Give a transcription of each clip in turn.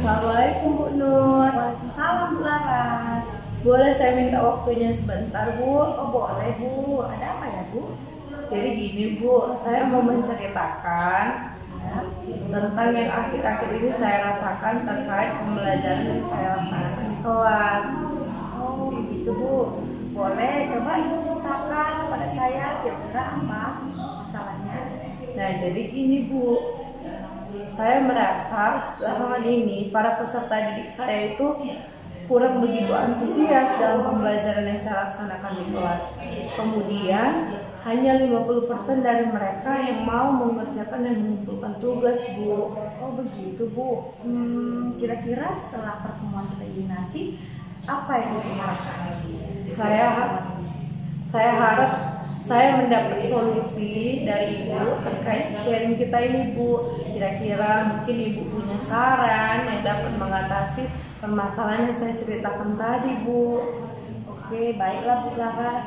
Assalamualaikum Bu Nur. Waalaikumsalam Bu Laras. Boleh saya minta waktunya sebentar Bu? Oh boleh Bu, ada apa ya Bu? Jadi gini Bu, saya mau menceritakan tentang yang akhir-akhir ini saya rasakan terkait pembelajaran yang saya laksanakan di kelas. Oh begitu Bu, boleh coba Ibu ceritakan kepada saya kira-kira apa masalahnya. Nah jadi gini Bu, saya merasa belakangan ini para peserta didik saya itu kurang begitu antusias dalam pembelajaran yang saya laksanakan di kelas. Kemudian hanya 50% dari mereka yang mau mengerjakan dan mengumpulkan tugas Bu. Oh begitu Bu. Kira-kira setelah pertemuan kita ini nanti apa yang diharapkan? Saya harap saya mendapat solusi dari Ibu terkait sharing kita ini Bu. Kira-kira mungkin Ibu punya saran yang dapat mengatasi permasalahan yang saya ceritakan tadi Bu. Oke baiklah Bu Laras.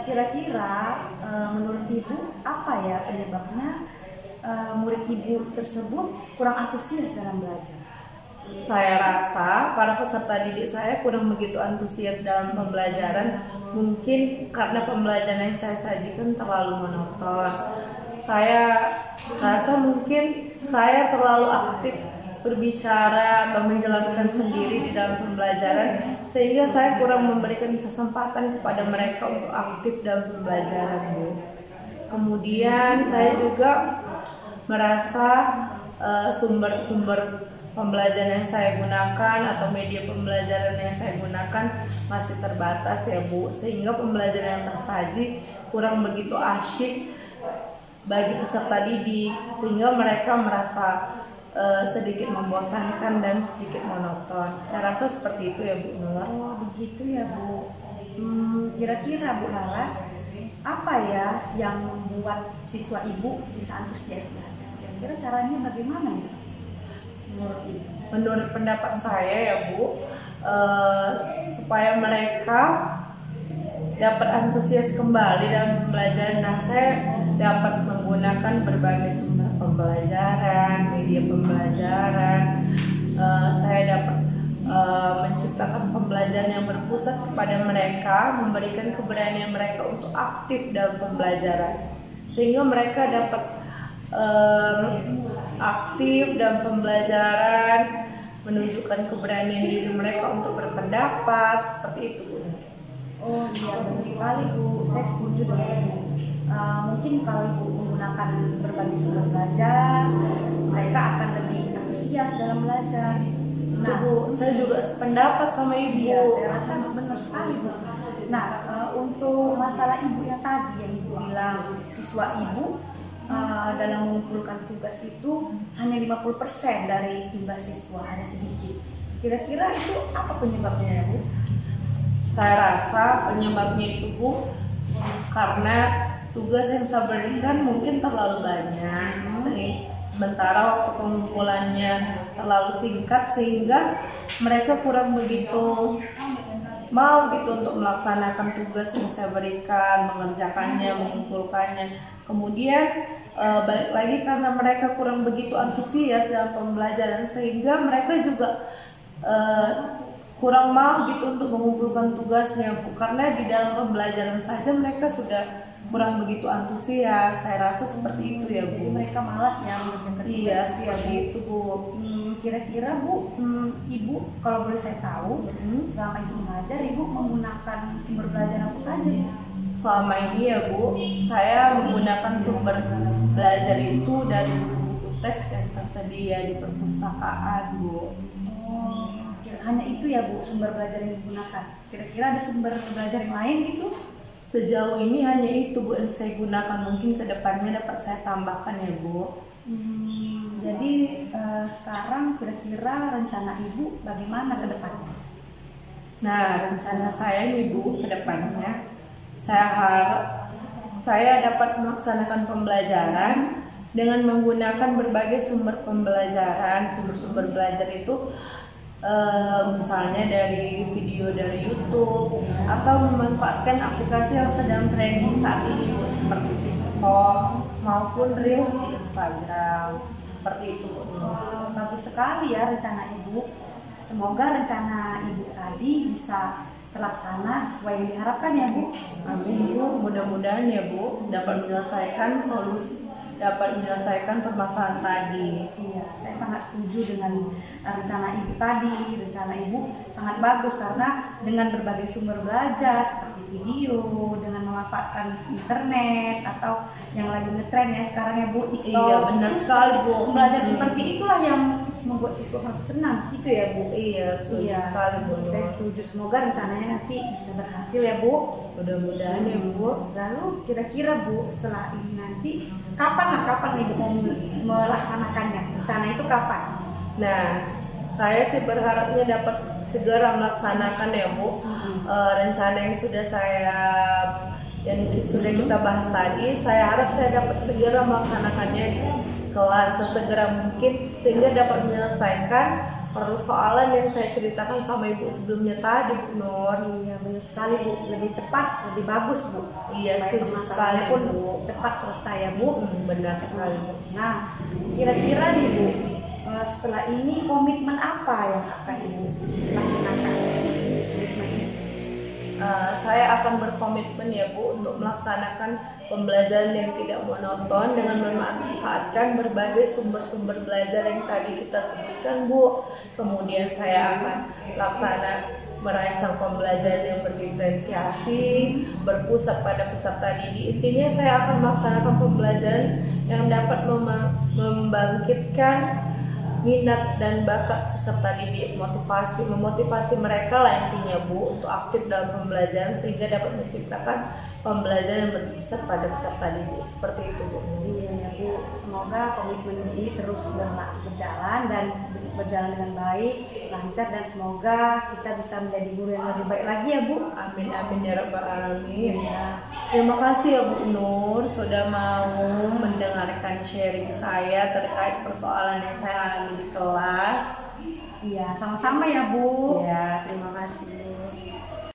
Kira-kira menurut Ibu apa ya penyebabnya murid Ibu tersebut kurang antusias dalam belajar? Saya rasa para peserta didik saya kurang begitu antusias dalam pembelajaran, mungkin karena pembelajaran yang saya sajikan terlalu monoton. Saya rasa mungkin saya terlalu aktif berbicara atau menjelaskan sendiri di dalam pembelajaran, sehingga saya kurang memberikan kesempatan kepada mereka untuk aktif dalam pembelajaran Bu. Kemudian saya juga merasa sumber-sumber pembelajaran yang saya gunakan atau media pembelajaran yang saya gunakan masih terbatas ya Bu, sehingga pembelajaran yang tersaji kurang begitu asyik bagi peserta didik, sehingga mereka merasa sedikit membosankan dan sedikit monoton. Saya rasa seperti itu ya Bu Nur. Oh begitu ya Bu. Kira-kira Bu Laras, apa ya yang membuat siswa Ibu bisa antusias belajar? Kira-kira caranya bagaimana ya? Menurut pendapat saya ya Bu, supaya mereka dapat antusias kembali dalam pembelajaran, nah saya dapat menggunakan berbagai sumber pembelajaran, media pembelajaran. Saya dapat menciptakan pembelajaran yang berpusat kepada mereka, memberikan keberanian mereka untuk aktif dalam pembelajaran, sehingga mereka dapat aktif dalam pembelajaran, menunjukkan keberanian diri mereka untuk berpendapat, seperti itu Bu. Oh iya benar sekali Bu, saya setuju dengan Ibu. Mungkin kalau Ibu menggunakan berbagai sumber belajar, mereka akan lebih antusias dalam belajar. Nah Bu, saya juga sependapat sama Ibu. Iya, saya rasa benar sekali Bu. Nah, untuk masalah Ibu yang tadi yang Ibu bilang siswa Ibu dalam mengumpulkan tugas itu hanya 50% dari jumlah siswa, hanya sedikit. Kira-kira itu apa penyebabnya ya Bu? Saya rasa penyebabnya itu Bu, karena tugas yang saya berikan mungkin terlalu banyak, sementara waktu pengumpulannya terlalu singkat, sehingga mereka kurang begitu mau gitu untuk melaksanakan tugas yang saya berikan, mengerjakannya, mengumpulkannya. Kemudian balik lagi karena mereka kurang begitu antusias dalam pembelajaran, sehingga mereka juga kurang mau gitu untuk mengumpulkan tugasnya Bu, karena di dalam pembelajaran saja mereka sudah kurang begitu antusias. Saya rasa seperti itu ya Bu. Jadi mereka malas ya mengerjakan tugas. Iya seperti itu Bu. Kira-kira Bu, Ibu kalau boleh saya tahu, selama Ibu mengajar, Ibu menggunakan sumber belajar apa saja Bu? Selama ini ya Bu, saya menggunakan sumber belajar itu dari buku teks yang tersedia di perpustakaan Bu. Hanya itu ya Bu sumber belajar yang digunakan. Kira-kira ada sumber belajar yang lain gitu? Sejauh ini hanya itu Bu yang saya gunakan. Mungkin kedepannya dapat saya tambahkan ya Bu. Jadi sekarang kira-kira rencana Ibu bagaimana ke depannya? Nah rencana saya nih Bu, kedepannya saya harap saya dapat melaksanakan pembelajaran dengan menggunakan berbagai sumber pembelajaran. Sumber-sumber belajar itu misalnya dari video dari YouTube atau memanfaatkan aplikasi yang sedang trending saat ini Bu, seperti TikTok maupun Reels di Instagram. seperti itu Bu Nur. Bagus sekali ya rencana Ibu. Semoga rencana Ibu tadi bisa terlaksana sesuai yang diharapkan ya Bu. Amin Bu, mudah-mudahan ya Bu dapat menyelesaikan permasalahan tadi. Iya, saya sangat setuju dengan rencana Ibu tadi. Rencana Ibu sangat bagus karena dengan berbagai sumber belajar seperti video, dengan memanfaatkan internet atau yang lagi ngetren ya sekarang ya Bu, TikTok. Iya, benar sekali Bu. Belajar seperti itulah yang membuat siswa merasa senang, gitu ya Bu. Iya, setuju sekali Bu. Saya setuju, semoga rencananya nanti bisa berhasil ya Bu. Mudah-mudahan ya Bu. Lalu kira-kira Bu setelah ini nanti kapan Ibu mau melaksanakannya? Rencana itu kapan? Nah, saya sih berharapnya dapat segera melaksanakan ya Bu. Rencana yang sudah kita bahas tadi, saya harap saya dapat segera melaksanakannya di kelas sesegera mungkin sehingga dapat menyelesaikan persoalan yang saya ceritakan sama Ibu sebelumnya tadi Bu Nur. Iya benar sekali Bu, lebih cepat lebih bagus Bu. Iya, setuju sekali pun Bu. cepat selesai ya Bu. Benar sekali Bu. Nah, kira-kira nih Bu, setelah ini komitmen apa yang akan Ibu laksanakan? Komitmen ini. Saya akan berkomitmen ya Bu untuk melaksanakan pembelajaran yang tidak monoton dengan memanfaatkan berbagai sumber-sumber belajar yang tadi kita sebutkan Bu. Kemudian saya akan merancang pembelajaran yang berdiferensiasi, berpusat pada peserta didik. Intinya saya akan melaksanakan pembelajaran yang dapat membangkitkan minat dan bakat peserta didik, memotivasi mereka lah intinya Bu untuk aktif dalam pembelajaran sehingga dapat menciptakan pembelajaran yang berpusat pada peserta didik. Seperti itu Bu. Iya ya Bu, semoga komitmen ini terus berjalan dan berjalan dengan baik, lancar, dan semoga kita bisa menjadi guru yang lebih baik lagi ya Bu. Amin amin ya rabbal alamin. Ya. Terima kasih ya Bu Nur sudah mau mendengarkan sharing saya terkait persoalan yang saya alami di kelas. Iya, sama-sama ya Bu. Ya, terima kasih.